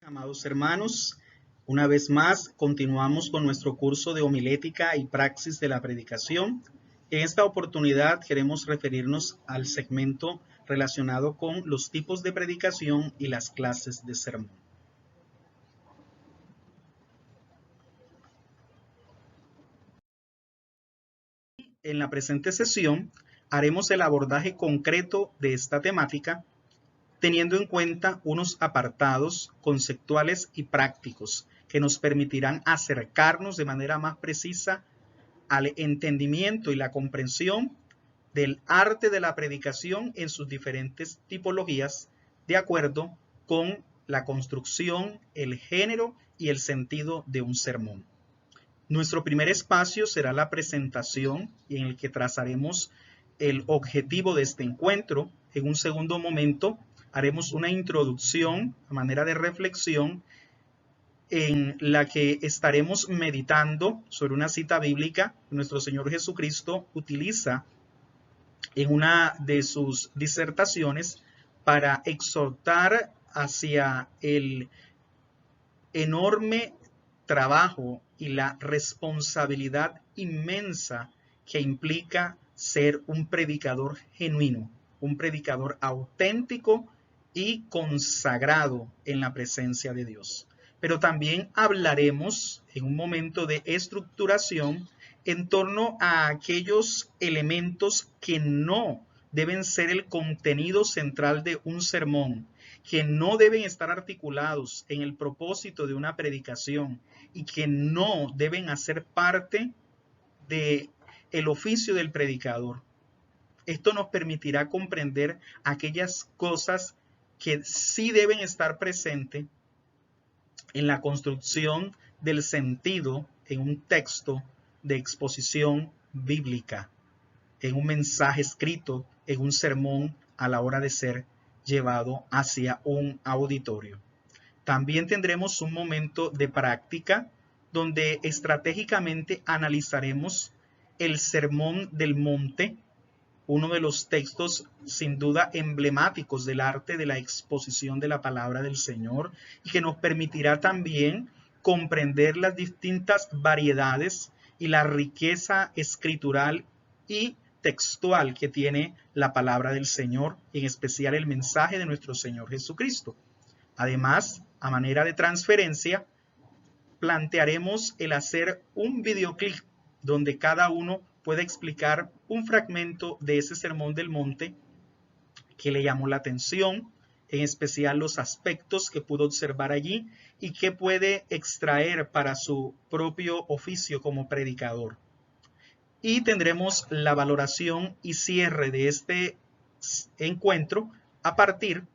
Amados hermanos, una vez más continuamos con nuestro curso de homilética y praxis de la predicación. En esta oportunidad queremos referirnos al segmento relacionado con los tipos de predicación y las clases de sermón. En la presente sesión haremos el abordaje concreto de esta temática, teniendo en cuenta unos apartados conceptuales y prácticos que nos permitirán acercarnos de manera más precisa al entendimiento y la comprensión del arte de la predicación en sus diferentes tipologías, de acuerdo con la construcción, el género y el sentido de un sermón. Nuestro primer espacio será la presentación, en el que trazaremos el objetivo de este encuentro. En un segundo momento haremos una introducción a manera de reflexión en la que estaremos meditando sobre una cita bíblica que nuestro Señor Jesucristo utiliza en una de sus disertaciones para exhortar hacia el enorme trabajo y la responsabilidad inmensa que implica ser un predicador genuino, un predicador auténtico y consagrado en la presencia de Dios. Pero también hablaremos en un momento de estructuración en torno a aquellos elementos que no deben ser el contenido central de un sermón, que no deben estar articulados en el propósito de una predicación y que no deben hacer parte del oficio del predicador. Esto nos permitirá comprender aquellas cosas que sí deben estar presentes en la construcción del sentido en un texto de exposición bíblica, en un mensaje escrito, en un sermón a la hora de ser llevado hacia un auditorio. También tendremos un momento de práctica donde estratégicamente analizaremos el Sermón del Monte, uno de los textos sin duda emblemáticos del arte de la exposición de la palabra del Señor, y que nos permitirá también comprender las distintas variedades y la riqueza escritural y textual que tiene la palabra del Señor, en especial el mensaje de nuestro Señor Jesucristo. Además, a manera de transferencia, plantearemos el hacer un videoclip donde cada uno puede explicar un fragmento de ese sermón del monte que le llamó la atención, en especial los aspectos que pudo observar allí y que puede extraer para su propio oficio como predicador. Y tendremos la valoración y cierre de este encuentro a partir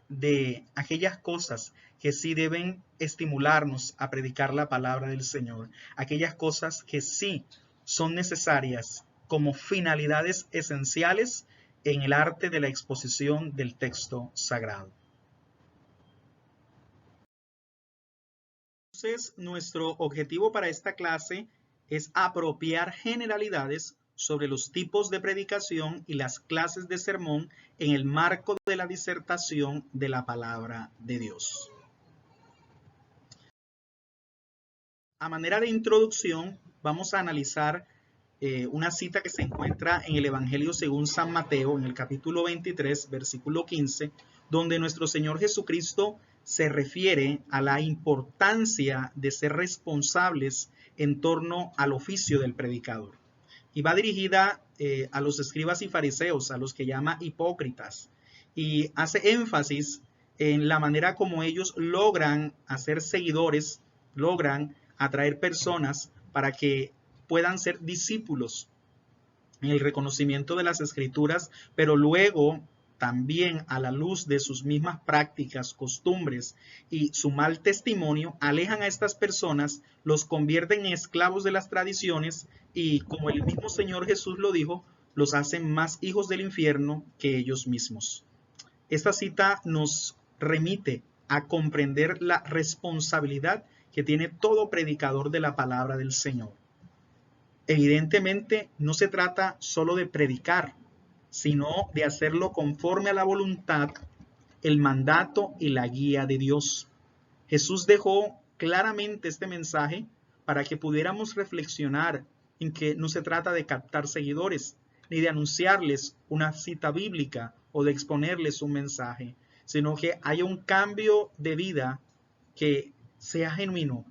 de aquellas cosas que sí deben estimularnos a predicar la palabra del Señor, aquellas cosas que sí son necesarias como finalidades esenciales en el arte de la exposición del texto sagrado. Entonces, nuestro objetivo para esta clase es apropiar generalidades sobre los tipos de predicación y las clases de sermón en el marco de la disertación de la palabra de Dios. A manera de introducción, vamos a analizar una cita que se encuentra en el Evangelio según San Mateo, en el capítulo 23, versículo 15, donde nuestro Señor Jesucristo se refiere a la importancia de ser responsables en torno al oficio del predicador. Y va dirigida a los escribas y fariseos, a los que llama hipócritas, y hace énfasis en la manera como ellos logran hacer seguidores, logran atraer personas para que puedan ser discípulos en el reconocimiento de las Escrituras, pero luego también a la luz de sus mismas prácticas, costumbres y su mal testimonio, alejan a estas personas, los convierten en esclavos de las tradiciones y, como el mismo Señor Jesús lo dijo, los hacen más hijos del infierno que ellos mismos. Esta cita nos remite a comprender la responsabilidad que tiene todo predicador de la palabra del Señor. Evidentemente, no se trata solo de predicar, sino de hacerlo conforme a la voluntad el mandato y la guía de Dios. Jesús dejó claramente este mensaje para que pudiéramos reflexionar en que no se trata de captar seguidores, ni de anunciarles una cita bíblica o de exponerles un mensaje, sino que haya un cambio de vida que sea genuino,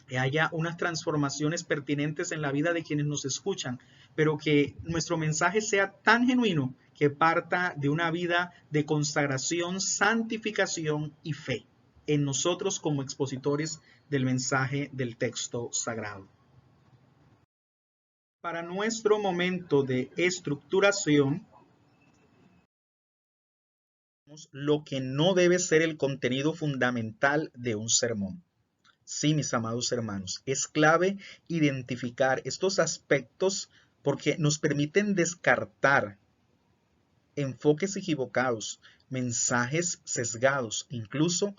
que haya unas transformaciones pertinentes en la vida de quienes nos escuchan, pero que nuestro mensaje sea tan genuino que parta de una vida de consagración, santificación y fe en nosotros como expositores del mensaje del texto sagrado. Para nuestro momento de estructuración, lo que no debe ser el contenido fundamental de un sermón. Sí, mis amados hermanos, es clave identificar estos aspectos porque nos permiten descartar enfoques equivocados, mensajes sesgados, incluso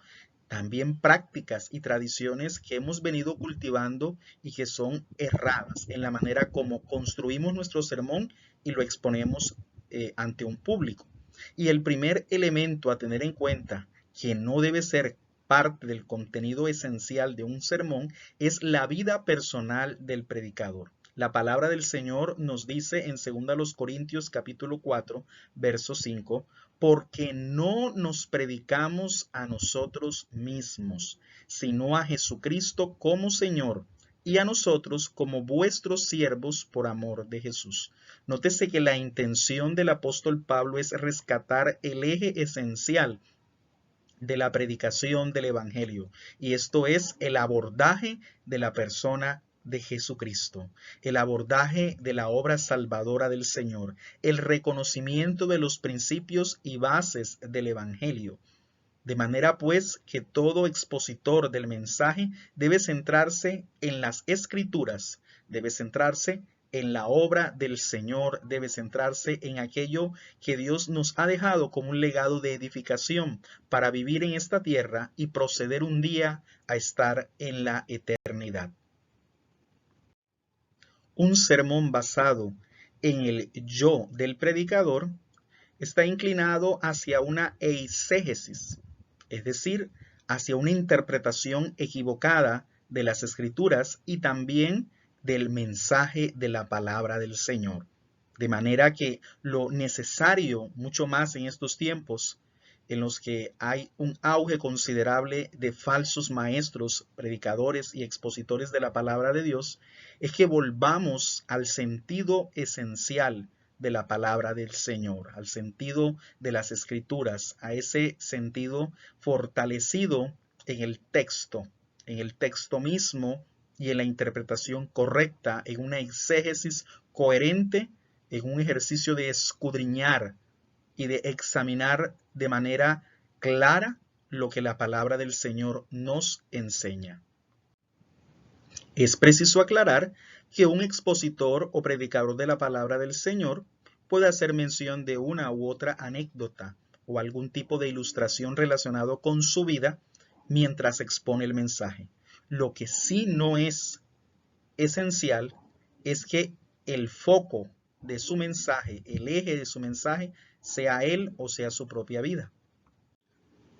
también prácticas y tradiciones que hemos venido cultivando y que son erradas en la manera como construimos nuestro sermón y lo exponemos ante un público. Y el primer elemento a tener en cuenta que no debe ser parte del contenido esencial de un sermón es la vida personal del predicador. La palabra del Señor nos dice en 2 Corintios capítulo 4, verso 5, porque no nos predicamos a nosotros mismos, sino a Jesucristo como Señor, y a nosotros como vuestros siervos por amor de Jesús. Nótese que la intención del apóstol Pablo es rescatar el eje esencial de la predicación del Evangelio, y esto es el abordaje de la persona de Jesucristo, el abordaje de la obra salvadora del Señor, el reconocimiento de los principios y bases del Evangelio. De manera pues que todo expositor del mensaje debe centrarse en las Escrituras, debe centrarse en la obra del Señor, debe centrarse en aquello que Dios nos ha dejado como un legado de edificación para vivir en esta tierra y proceder un día a estar en la eternidad. Un sermón basado en el yo del predicador está inclinado hacia una eisegesis, es decir, hacia una interpretación equivocada de las Escrituras y también del mensaje de la palabra del Señor. De manera que lo necesario, mucho más en estos tiempos, en los que hay un auge considerable de falsos maestros, predicadores y expositores de la palabra de Dios, es que volvamos al sentido esencial de la palabra del Señor, al sentido de las Escrituras, a ese sentido fortalecido en el texto mismo y en la interpretación correcta, en una exégesis coherente, en un ejercicio de escudriñar y de examinar de manera clara lo que la palabra del Señor nos enseña. Es preciso aclarar que un expositor o predicador de la palabra del Señor puede hacer mención de una u otra anécdota o algún tipo de ilustración relacionado con su vida mientras expone el mensaje. Lo que sí no es esencial es que el foco de su mensaje, el eje de su mensaje, sea él o sea su propia vida.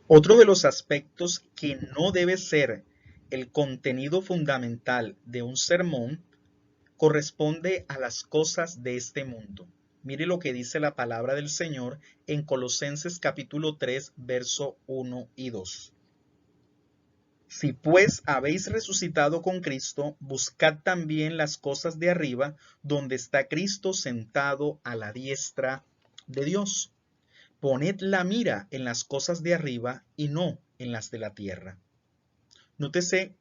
Otro de los aspectos que no debe ser el contenido fundamental de un sermón corresponde a las cosas de este mundo. Mire lo que dice la palabra del Señor en Colosenses capítulo 3, verso 1 y 2. Si pues habéis resucitado con Cristo, buscad también las cosas de arriba, donde está Cristo sentado a la diestra de Dios. Poned la mira en las cosas de arriba y no en las de la tierra. Nótese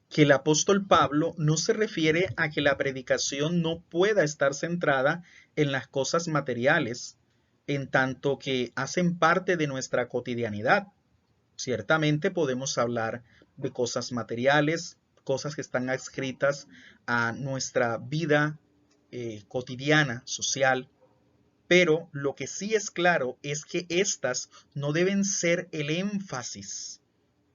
que el apóstol Pablo no se refiere a que la predicación no pueda estar centrada en las cosas materiales, en tanto que hacen parte de nuestra cotidianidad. Ciertamente podemos hablar de cosas materiales, cosas que están adscritas a nuestra vida cotidiana, social, pero lo que sí es claro es que estas no deben ser el énfasis.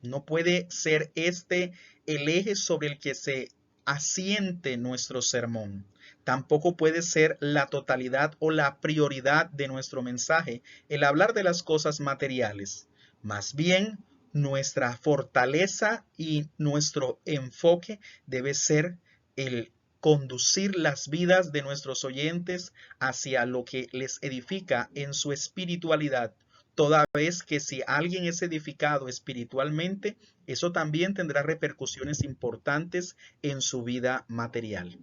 No puede ser este el eje sobre el que se asiente nuestro sermón. Tampoco puede ser la totalidad o la prioridad de nuestro mensaje el hablar de las cosas materiales. Más bien, nuestra fortaleza y nuestro enfoque debe ser el conducir las vidas de nuestros oyentes hacia lo que les edifica en su espiritualidad, toda vez que si alguien es edificado espiritualmente, eso también tendrá repercusiones importantes en su vida material.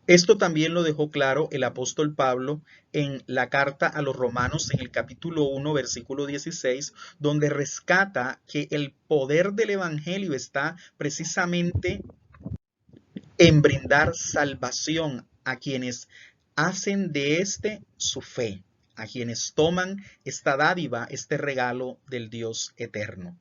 Esto también lo dejó claro el apóstol Pablo en la carta a los Romanos en el capítulo 1, versículo 16, donde rescata que el poder del Evangelio está precisamente en brindar salvación a quienes hacen de este su fe, a quienes toman esta dádiva, este regalo del Dios eterno.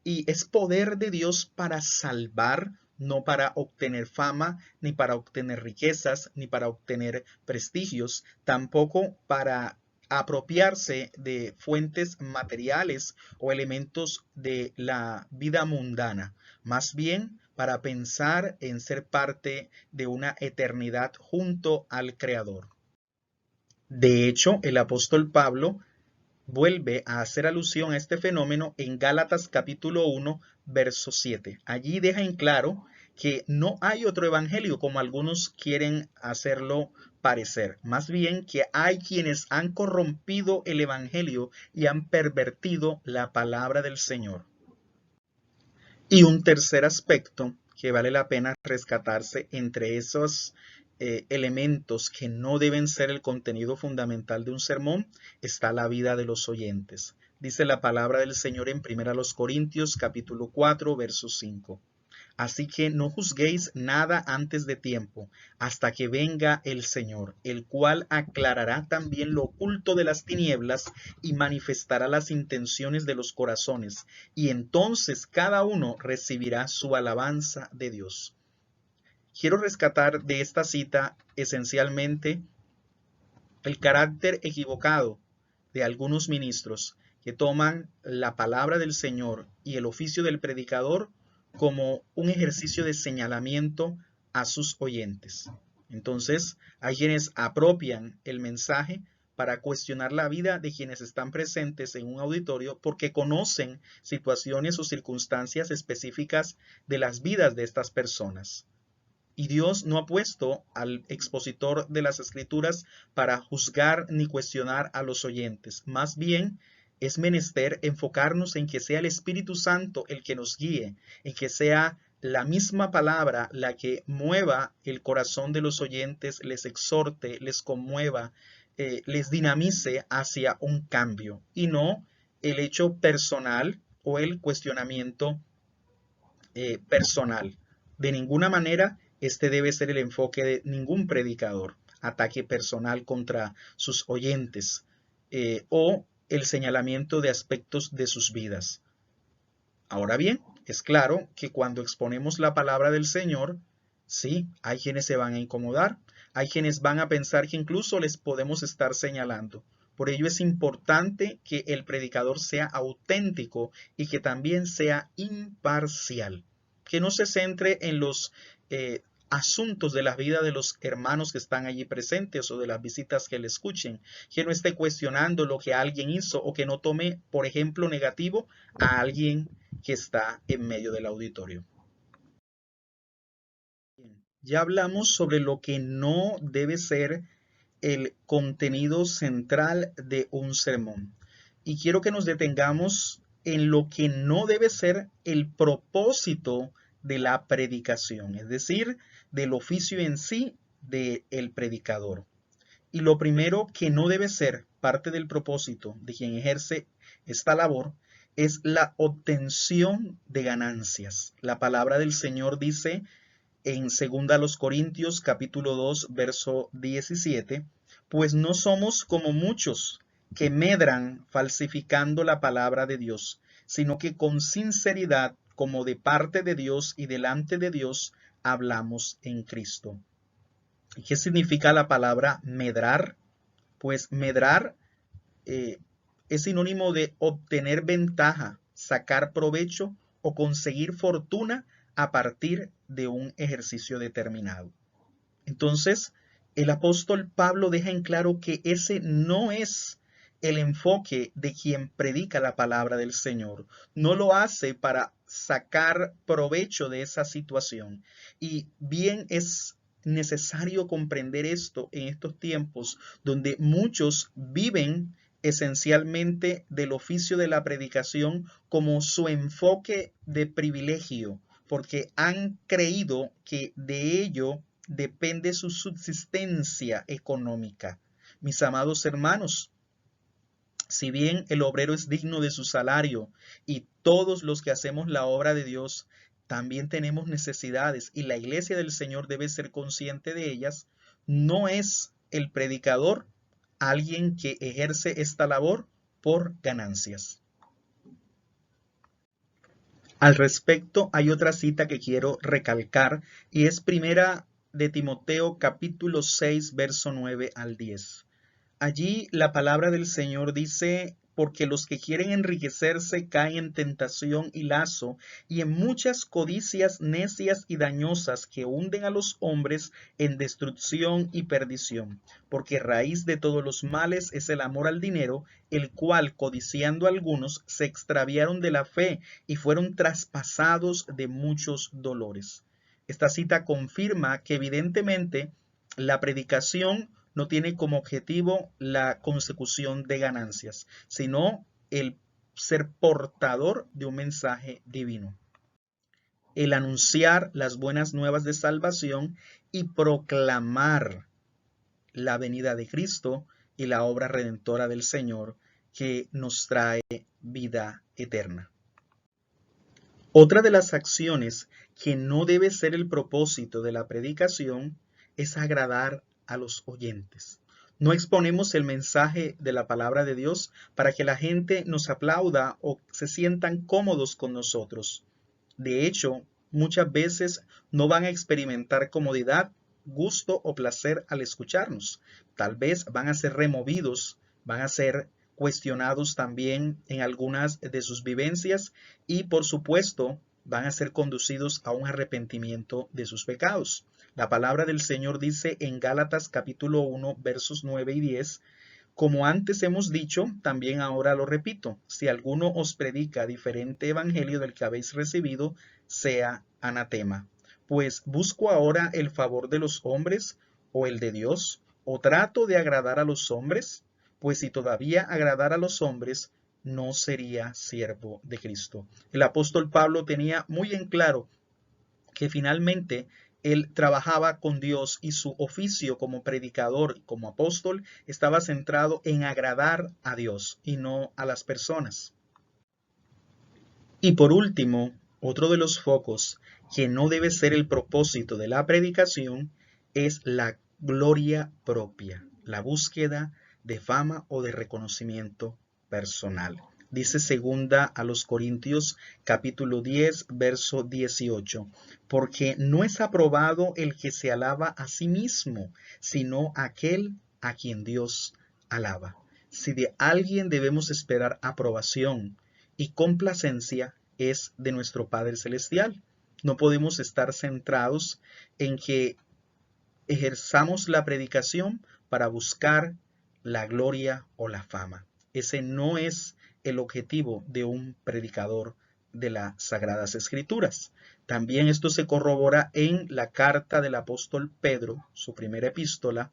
Y es poder de Dios para salvar, no para obtener fama, ni para obtener riquezas, ni para obtener prestigios, tampoco para apropiarse de fuentes materiales o elementos de la vida mundana, más bien para pensar en ser parte de una eternidad junto al Creador. De hecho, el apóstol Pablo vuelve a hacer alusión a este fenómeno en Gálatas capítulo 1, verso 7. Allí deja en claro que no hay otro evangelio como algunos quieren hacerlo parecer. Más bien que hay quienes han corrompido el evangelio y han pervertido la palabra del Señor. Y un tercer aspecto que vale la pena rescatarse entre esos elementos que no deben ser el contenido fundamental de un sermón está la vida de los oyentes. Dice la palabra del Señor en 1 Corintios capítulo 4, verso 5. Así que no juzguéis nada antes de tiempo, hasta que venga el Señor, el cual aclarará también lo oculto de las tinieblas y manifestará las intenciones de los corazones, y entonces cada uno recibirá su alabanza de Dios. Quiero rescatar de esta cita esencialmente el carácter equivocado de algunos ministros que toman la palabra del Señor y el oficio del predicador como un ejercicio de señalamiento a sus oyentes. Entonces, hay quienes apropian el mensaje para cuestionar la vida de quienes están presentes en un auditorio porque conocen situaciones o circunstancias específicas de las vidas de estas personas. Y Dios no ha puesto al expositor de las Escrituras para juzgar ni cuestionar a los oyentes. Más bien, es menester enfocarnos en que sea el Espíritu Santo el que nos guíe, en que sea la misma palabra la que mueva el corazón de los oyentes, les exhorte, les conmueva, les dinamice hacia un cambio, y no el hecho personal o el cuestionamiento personal. De ninguna manera este debe ser el enfoque de ningún predicador, ataque personal contra sus oyentes o el señalamiento de aspectos de sus vidas. Ahora bien, es claro que cuando exponemos la palabra del Señor, sí, hay quienes se van a incomodar, hay quienes van a pensar que incluso les podemos estar señalando. Por ello es importante que el predicador sea auténtico y que también sea imparcial, que no se centre en los asuntos de la vida de los hermanos que están allí presentes o de las visitas que le escuchen, que no esté cuestionando lo que alguien hizo o que no tome, por ejemplo, negativo a alguien que está en medio del auditorio. Ya hablamos sobre lo que no debe ser el contenido central de un sermón. Y quiero que nos detengamos en lo que no debe ser el propósito de la predicación, es decir, del oficio en sí del predicador. Y lo primero que no debe ser parte del propósito de quien ejerce esta labor es la obtención de ganancias. La palabra del Señor dice en 2 Corintios capítulo 2, verso 17, pues no somos como muchos que medran falsificando la palabra de Dios, sino que con sinceridad, como de parte de Dios y delante de Dios, hablamos en Cristo. ¿Y qué significa la palabra medrar? Pues medrar es sinónimo de obtener ventaja, sacar provecho o conseguir fortuna a partir de un ejercicio determinado. Entonces, el apóstol Pablo deja en claro que ese no es el enfoque de quien predica la palabra del Señor. No lo hace para sacar provecho de esa situación. Y bien es necesario comprender esto en estos tiempos donde muchos viven esencialmente del oficio de la predicación como su enfoque de privilegio, porque han creído que de ello depende su subsistencia económica. Mis amados hermanos, si bien el obrero es digno de su salario y todos los que hacemos la obra de Dios también tenemos necesidades y la iglesia del Señor debe ser consciente de ellas, no es el predicador alguien que ejerce esta labor por ganancias. Al respecto, hay otra cita que quiero recalcar y es primera de Timoteo capítulo 6, verso 9 al 10. Allí la palabra del Señor dice, porque los que quieren enriquecerse caen en tentación y lazo y en muchas codicias necias y dañosas que hunden a los hombres en destrucción y perdición, porque raíz de todos los males es el amor al dinero, el cual, codiciando algunos, se extraviaron de la fe y fueron traspasados de muchos dolores. Esta cita confirma que evidentemente la predicación no tiene como objetivo la consecución de ganancias, sino el ser portador de un mensaje divino, el anunciar las buenas nuevas de salvación y proclamar la venida de Cristo y la obra redentora del Señor que nos trae vida eterna. Otra de las acciones que no debe ser el propósito de la predicación es agradar a los oyentes. No exponemos el mensaje de la palabra de Dios para que la gente nos aplauda o se sientan cómodos con nosotros. De hecho, muchas veces no van a experimentar comodidad, gusto o placer al escucharnos. Tal vez van a ser removidos, van a ser cuestionados también en algunas de sus vivencias y por supuesto van a ser conducidos a un arrepentimiento de sus pecados. La palabra del Señor dice en Gálatas capítulo 1 versos 9 y 10, como antes hemos dicho, también ahora lo repito, si alguno os predica diferente evangelio del que habéis recibido, sea anatema. Pues busco ahora el favor de los hombres o el de Dios, o trato de agradar a los hombres, pues si todavía agradara a los hombres, no sería siervo de Cristo. El apóstol Pablo tenía muy en claro que finalmente él trabajaba con Dios y su oficio como predicador y como apóstol estaba centrado en agradar a Dios y no a las personas. Y por último, otro de los focos que no debe ser el propósito de la predicación es la gloria propia, la búsqueda de fama o de reconocimiento personal. Dice segunda a los Corintios capítulo 10 verso 18, porque no es aprobado el que se alaba a sí mismo, sino aquel a quien Dios alaba. Si de alguien debemos esperar aprobación y complacencia, es de nuestro Padre Celestial. No podemos estar centrados en que ejerzamos la predicación para buscar la gloria o la fama. Ese no es el objetivo de un predicador de las Sagradas Escrituras. También esto se corrobora en la carta del apóstol Pedro, su primera epístola,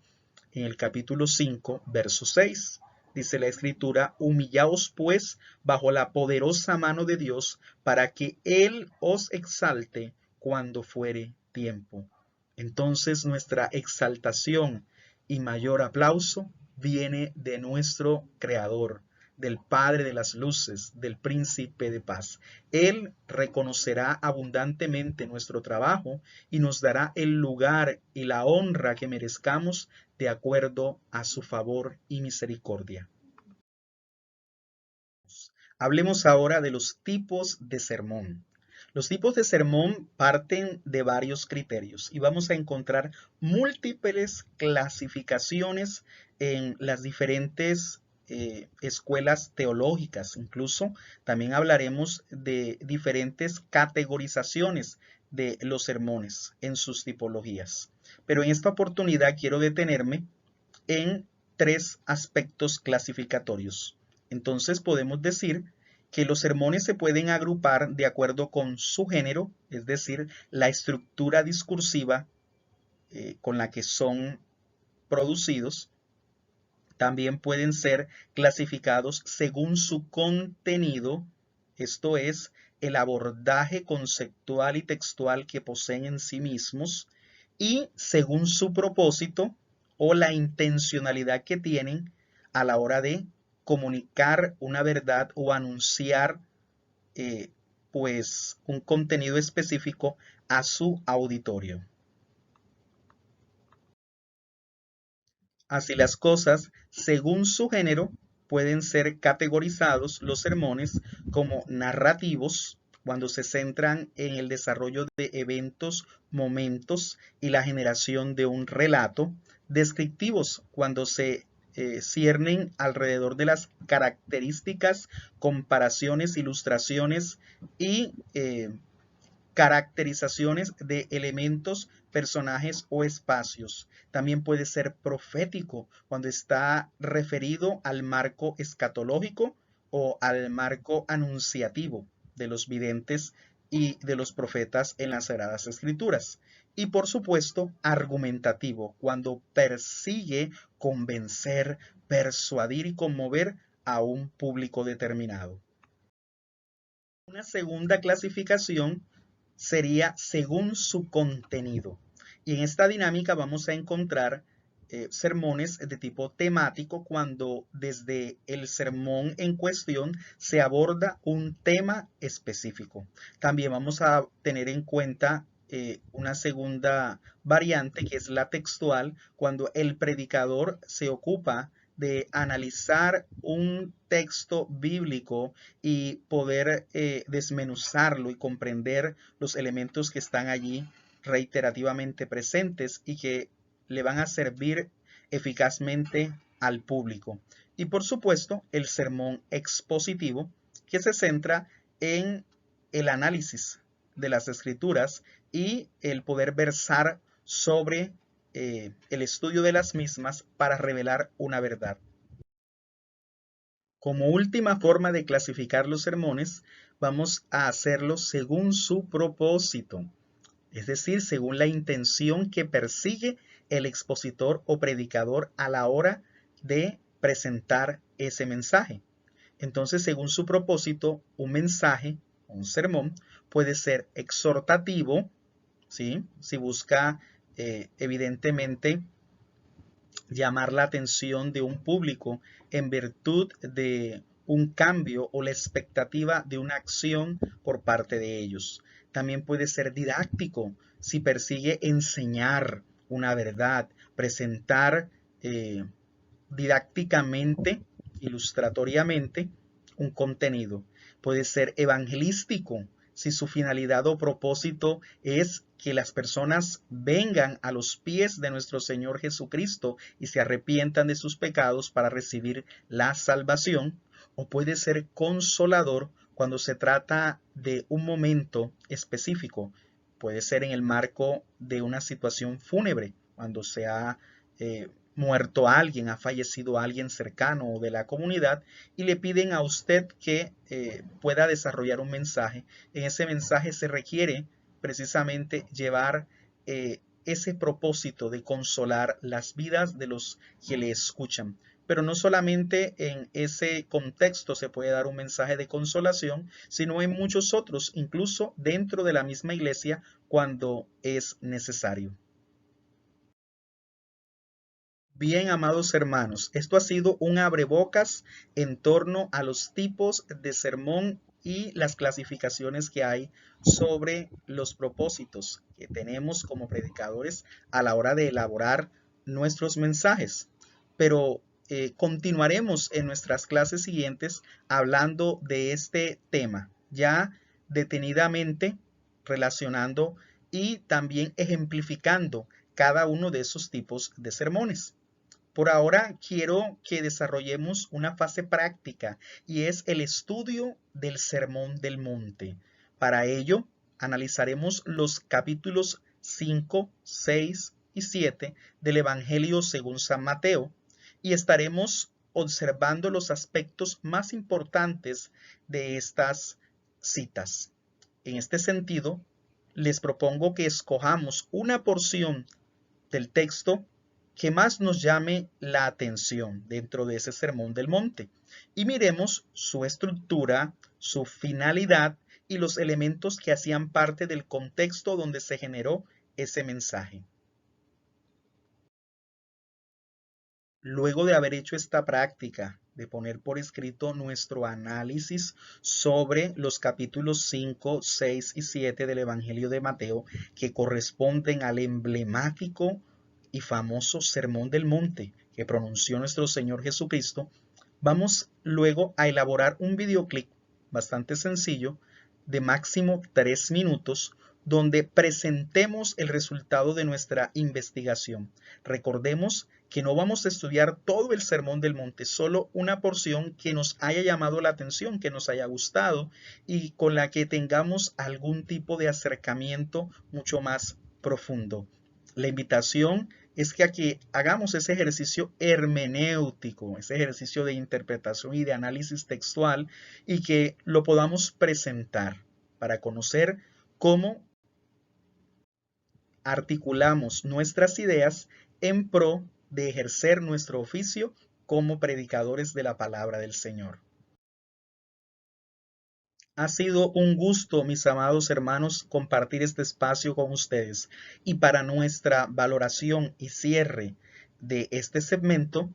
en el capítulo 5, verso 6. Dice la Escritura, humillaos pues bajo la poderosa mano de Dios para que Él os exalte cuando fuere tiempo. Entonces nuestra exaltación y mayor aplauso viene de nuestro Creador, del Padre de las luces, del Príncipe de paz. Él reconocerá abundantemente nuestro trabajo y nos dará el lugar y la honra que merezcamos de acuerdo a su favor y misericordia. Hablemos ahora de los tipos de sermón. Los tipos de sermón parten de varios criterios y vamos a encontrar múltiples clasificaciones en las diferentes escuelas teológicas. Incluso también hablaremos de diferentes categorizaciones de los sermones en sus tipologías. Pero en esta oportunidad quiero detenerme en 3 aspectos clasificatorios. Entonces podemos decir que los sermones se pueden agrupar de acuerdo con su género, es decir, la estructura discursiva con la que son producidos. También pueden ser clasificados según su contenido, esto es, el abordaje conceptual y textual que poseen en sí mismos, y según su propósito o la intencionalidad que tienen a la hora de comunicar una verdad o anunciar pues un contenido específico a su auditorio. Así las cosas, según su género, pueden ser categorizados los sermones como narrativos, cuando se centran en el desarrollo de eventos, momentos y la generación de un relato; descriptivos, cuando se ciernen alrededor de las características, comparaciones, ilustraciones y caracterizaciones de elementos, personajes o espacios. También puede ser profético cuando está referido al marco escatológico o al marco anunciativo de los videntes y de los profetas en las Sagradas Escrituras. Y por supuesto, argumentativo, cuando persigue convencer, persuadir y conmover a un público determinado. Una segunda clasificación sería según su contenido. Y en esta dinámica vamos a encontrar sermones de tipo temático, cuando desde el sermón en cuestión se aborda un tema específico. También vamos a tener en cuenta una segunda variante, que es la textual, cuando el predicador se ocupa de analizar un texto bíblico y poder desmenuzarlo y comprender los elementos que están allí reiterativamente presentes y que le van a servir eficazmente al público. Y por supuesto, el sermón expositivo, que se centra en el análisis de las escrituras y el poder versar sobre el estudio de las mismas para revelar una verdad. Como última forma de clasificar los sermones, vamos a hacerlo según su propósito, es decir, según la intención que persigue el expositor o predicador a la hora de presentar ese mensaje. Entonces, según su propósito, un mensaje, un sermón, puede ser exhortativo, ¿sí? Si busca evidentemente llamar la atención de un público en virtud de un cambio o la expectativa de una acción por parte de ellos. También puede ser didáctico si persigue enseñar una verdad, presentar didácticamente, ilustratoriamente, un contenido. Puede ser evangelístico si su finalidad o propósito es que las personas vengan a los pies de nuestro Señor Jesucristo y se arrepientan de sus pecados para recibir la salvación. O puede ser consolador cuando se trata de un momento específico. Puede ser en el marco de una situación fúnebre, cuando se ha muerto alguien, ha fallecido alguien cercano o de la comunidad, y le piden a usted que pueda desarrollar un mensaje. En ese mensaje se requiere precisamente llevar ese propósito de consolar las vidas de los que le escuchan. Pero no solamente en ese contexto se puede dar un mensaje de consolación, sino en muchos otros, incluso dentro de la misma iglesia, cuando es necesario. Bien, amados hermanos, esto ha sido un abrebocas en torno a los tipos de sermón y las clasificaciones que hay sobre los propósitos que tenemos como predicadores a la hora de elaborar nuestros mensajes. Pero continuaremos en nuestras clases siguientes hablando de este tema, ya detenidamente relacionando y también ejemplificando cada uno de esos tipos de sermones. Por ahora quiero que desarrollemos una fase práctica, y es el estudio del Sermón del Monte. Para ello, analizaremos los capítulos 5, 6 y 7 del Evangelio según San Mateo, y estaremos observando los aspectos más importantes de estas citas. En este sentido, les propongo que escojamos una porción del texto que más nos llame la atención dentro de ese Sermón del Monte y miremos su estructura, su finalidad y los elementos que hacían parte del contexto donde se generó ese mensaje. Luego de haber hecho esta práctica de poner por escrito nuestro análisis sobre los capítulos 5, 6 y 7 del Evangelio de Mateo, que corresponden al emblemático y famoso Sermón del Monte que pronunció nuestro Señor Jesucristo, vamos luego a elaborar un videoclip bastante sencillo de máximo 3 minutos donde presentemos el resultado de nuestra investigación. Recordemos que no vamos a estudiar todo el Sermón del Monte, solo una porción que nos haya llamado la atención, que nos haya gustado y con la que tengamos algún tipo de acercamiento mucho más profundo. La invitación es que aquí hagamos ese ejercicio hermenéutico, ese ejercicio de interpretación y de análisis textual y que lo podamos presentar para conocer cómo articulamos nuestras ideas en pro de ejercer nuestro oficio como predicadores de la palabra del Señor. Ha sido un gusto, mis amados hermanos, compartir este espacio con ustedes. Y para nuestra valoración y cierre de este segmento,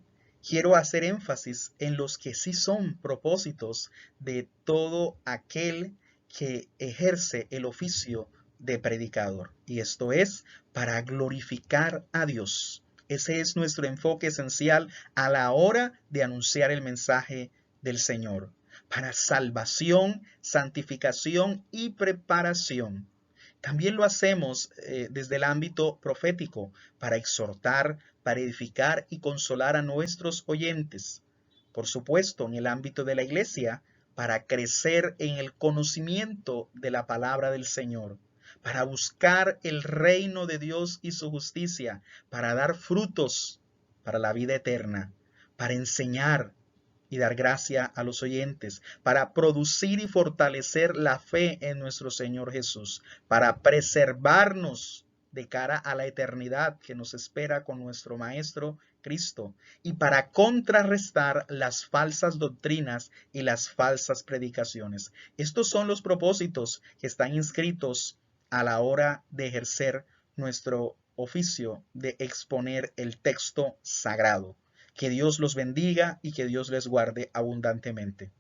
quiero hacer énfasis en los que sí son propósitos de todo aquel que ejerce el oficio de predicador. Y esto es para glorificar a Dios. Ese es nuestro enfoque esencial a la hora de anunciar el mensaje del Señor. Para salvación, santificación y preparación. También lo hacemos desde el ámbito profético, para exhortar, para edificar y consolar a nuestros oyentes. Por supuesto, en el ámbito de la iglesia, para crecer en el conocimiento de la palabra del Señor, para buscar el reino de Dios y su justicia, para dar frutos para la vida eterna, para enseñar y dar gracia a los oyentes, para producir y fortalecer la fe en nuestro Señor Jesús, para preservarnos de cara a la eternidad que nos espera con nuestro Maestro Cristo, y para contrarrestar las falsas doctrinas y las falsas predicaciones. Estos son los propósitos que están inscritos a la hora de ejercer nuestro oficio de exponer el texto sagrado. Que Dios los bendiga y que Dios les guarde abundantemente.